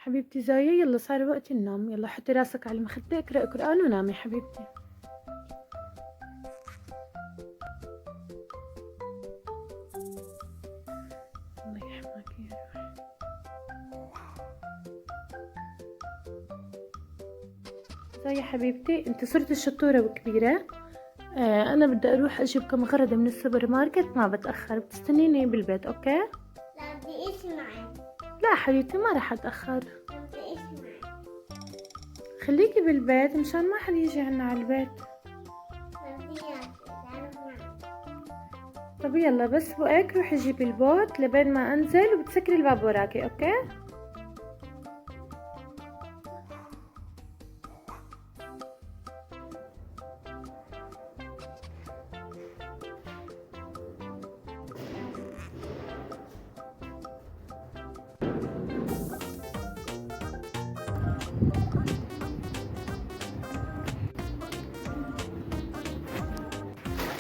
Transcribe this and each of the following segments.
حبيبتي زايا، يلا صار وقت النوم، يلا حطي راسك على المخدة، اقرأي قرآن ونامي حبيبتي. الله يحماك يا روحي. زايا حبيبتي، انت صرتي شطورة وكبيرة. انا بدي اروح اجيب كم غرضة من السوبر ماركت، ما بتأخر، بتستنيني بالبيت اوكي؟ لا بدي اسمع. لا حبيبتي ما رح اتأخر. بدي اسمع. خليكي بالبيت مشان ما حد يجي عنا على البيت. بدي تعرف معي. طب يلا بس بقاك روحي جيبي البوت لبين ما انزل، وبتسكري الباب وراكي اوكي؟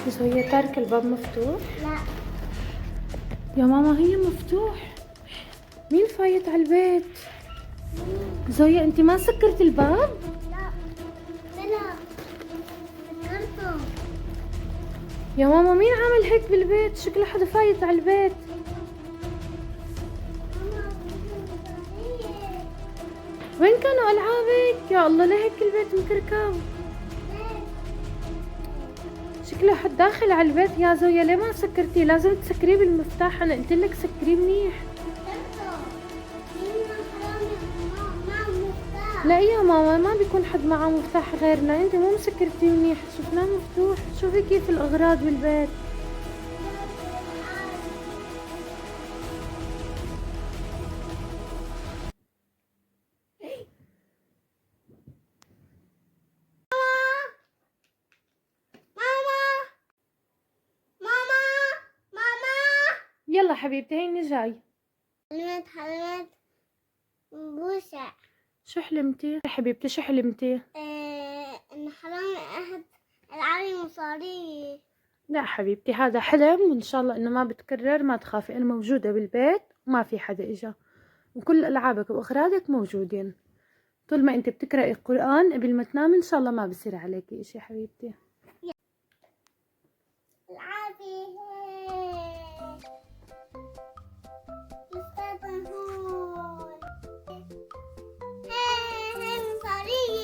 بس هي تاركة الباب مفتوح؟ لا يا ماما هي مفتوح. مين فايت على البيت؟ زويا انت ما سكرت الباب؟ لا لا فكرته. يا ماما مين عامل هيك بالبيت؟ شكله حدا فايت على البيت. وين كانوا العابك؟ يا الله ليه هيك البيت مكركب؟ شكله حد داخل على البيت. يا زويا ليه ما سكرتيه؟ لازم تسكريه بالمفتاح، انا قلتلك سكريه منيح. لا يا ماما ما بيكون حد معه مفتاح غيرنا، انت مو مسكرتيه منيح، شفناه مفتوح. شوفي كيف الاغراض بالبيت. يلا حبيبتي هيني جاي. حلمت بوسع. شو حلمتي يا حبيبتي؟ شو حلمتي؟ ان حرامي اخذ العالي مصاري. لا حبيبتي هذا حلم، وان شاء الله انه ما بتكرر، ما تخافي، انا موجودة بالبيت وما في حدا اجا، وكل العابك واغراضك موجودين. طول ما انت بتقرأي القرآن قبل ما تنامي ان شاء الله ما بصير عليكي اشي حبيبتي. العابي مستقبل هون. هاي مصاري.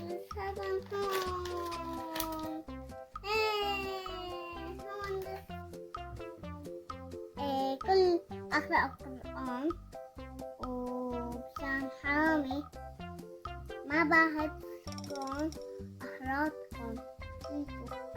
مستقبل هون. هون كل أقرأ القرآن وبشان حرامي ما باخدكم أحراركم انتو.